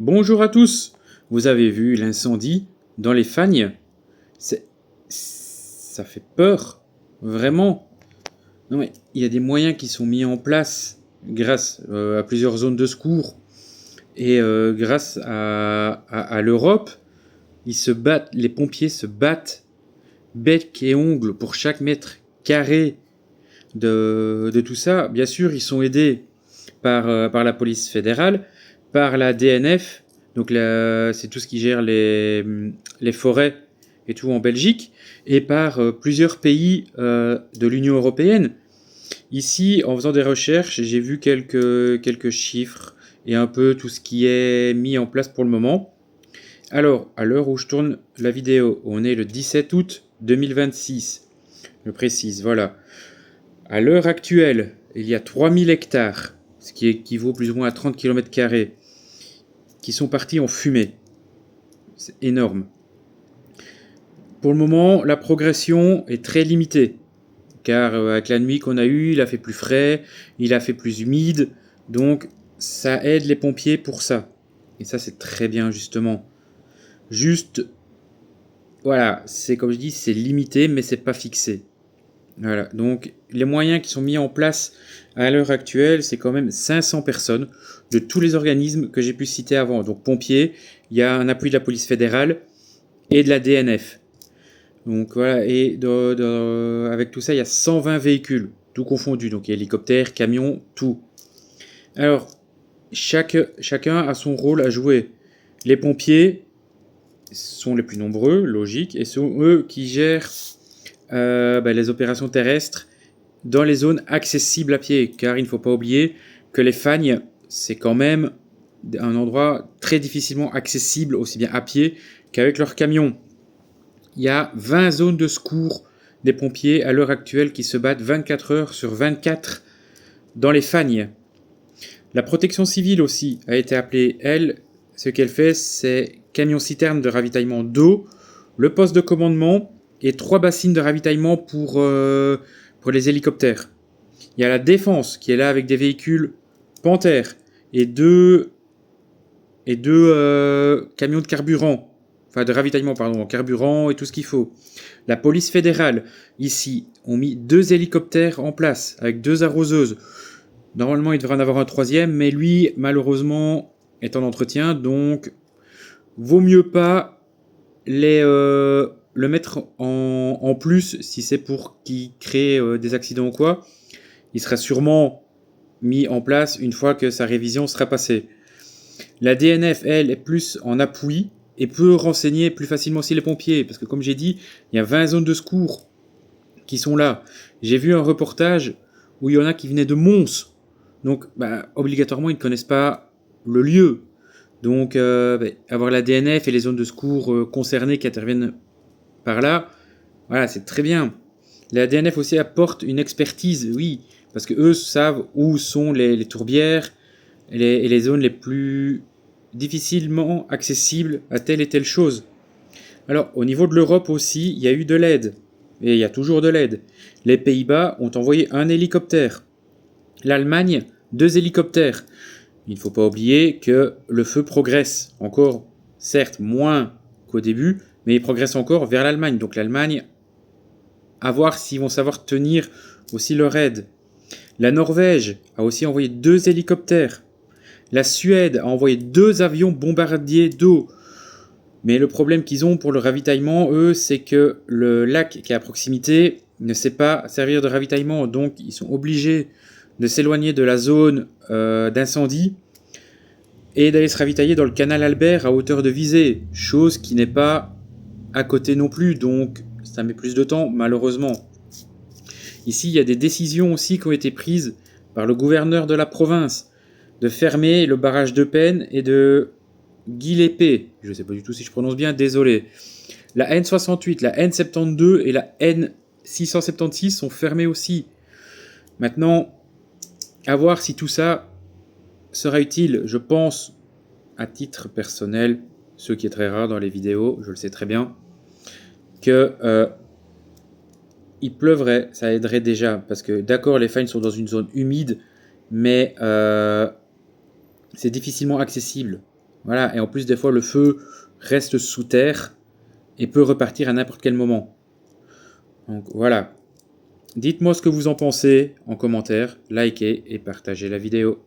Bonjour à tous. Vous avez vu l'incendie dans les Fagnes? Ça fait peur, vraiment. Non mais il y a des moyens qui sont mis en place grâce à plusieurs zones de secours et grâce à l'Europe. Les pompiers se battent bec et ongles pour chaque mètre carré de tout ça. Bien sûr, ils sont aidés par la police fédérale, par la DNF, donc c'est tout ce qui gère les forêts et tout en Belgique, et par plusieurs pays de l'Union européenne. Ici, en faisant des recherches, j'ai vu quelques chiffres et un peu tout ce qui est mis en place pour le moment. Alors, à l'heure où je tourne la vidéo, on est le 17 août 2026, je précise, voilà. À l'heure actuelle, il y a 3000 hectares, ce qui équivaut plus ou moins à 30 km², qui sont partis en fumée. C'est énorme. Pour le moment, la progression est très limitée, car avec la nuit qu'on a eue, il a fait plus frais, il a fait plus humide, donc ça aide les pompiers pour ça. Et ça, c'est très bien, justement. Juste, voilà, c'est comme je dis, c'est limité, mais c'est pas fixé. Voilà, donc les moyens qui sont mis en place à l'heure actuelle, c'est quand même 500 personnes de tous les organismes que j'ai pu citer avant. Donc pompiers, il y a un appui de la police fédérale et de la DNF. Donc voilà, et avec tout ça, il y a 120 véhicules, tout confondu. Donc hélicoptères, camions, tout. Alors, chacun a son rôle à jouer. Les pompiers sont les plus nombreux, logique, et sont eux qui gèrent les opérations terrestres dans les zones accessibles à pied, car il ne faut pas oublier que les Fagnes, c'est quand même un endroit très difficilement accessible, aussi bien à pied qu'avec leurs camions. Il y a 20 zones de secours des pompiers à l'heure actuelle qui se battent 24 heures sur 24 dans les Fagnes. La protection civile aussi a été appelée, elle, ce qu'elle fait, c'est camions-citernes de ravitaillement d'eau, le poste de commandement et 3 bassines de ravitaillement pour les hélicoptères. Il y a la défense qui est là avec des véhicules Panther et deux camions de carburant, enfin de ravitaillement, pardon, carburant et tout ce qu'il faut. La police fédérale, ici, ont mis 2 hélicoptères en place avec 2 arroseuses. Normalement, il devrait en avoir un 3e, mais lui, malheureusement, est en entretien, donc vaut mieux pas le mettre en plus si c'est pour qu'il crée des accidents ou quoi. Il sera sûrement mis en place une fois que sa révision sera passée. La DNF, elle, est plus en appui et peut renseigner plus facilement aussi les pompiers, parce que comme j'ai dit, il y a 20 zones de secours qui sont là. J'ai vu un reportage où il y en a qui venaient de Mons, donc obligatoirement ils ne connaissent pas le lieu. Donc avoir la DNF et les zones de secours concernées qui interviennent par là, voilà, c'est très bien. La DNF aussi apporte une expertise, oui, parce que eux savent où sont les tourbières et les zones les plus difficilement accessibles à telle et telle chose. Alors, au niveau de l'Europe aussi, il y a eu de l'aide. Et il y a toujours de l'aide. Les Pays-Bas ont envoyé un hélicoptère. L'Allemagne, 2 hélicoptères. Il ne faut pas oublier que le feu progresse encore, certes moins qu'au début, mais il progresse encore vers l'Allemagne. Donc l'Allemagne, à voir s'ils vont savoir tenir aussi leur aide. La Norvège a aussi envoyé 2 hélicoptères. La Suède a envoyé 2 avions bombardiers d'eau. Mais le problème qu'ils ont pour le ravitaillement, eux, c'est que le lac qui est à proximité ne sait pas servir de ravitaillement. Donc ils sont obligés de s'éloigner de la zone d'incendie et d'aller se ravitailler dans le canal Albert à hauteur de Visé, chose qui n'est pas à côté non plus, donc ça met plus de temps, malheureusement. Ici, il y a des décisions aussi qui ont été prises par le gouverneur de la province de fermer le barrage de Penne et de Guilépée. Je ne sais pas du tout si je prononce bien, désolé. La N68, la N72 et la N676 sont fermées aussi. Maintenant, à voir si tout ça sera utile. Je pense, à titre personnel, ce qui est très rare dans les vidéos, je le sais très bien, que il pleuvrait, ça aiderait déjà. Parce que d'accord, les Fagnes sont dans une zone humide, mais c'est difficilement accessible. Voilà, et en plus des fois le feu reste sous terre et peut repartir à n'importe quel moment. Donc voilà. Dites-moi ce que vous en pensez en commentaire, likez et partagez la vidéo.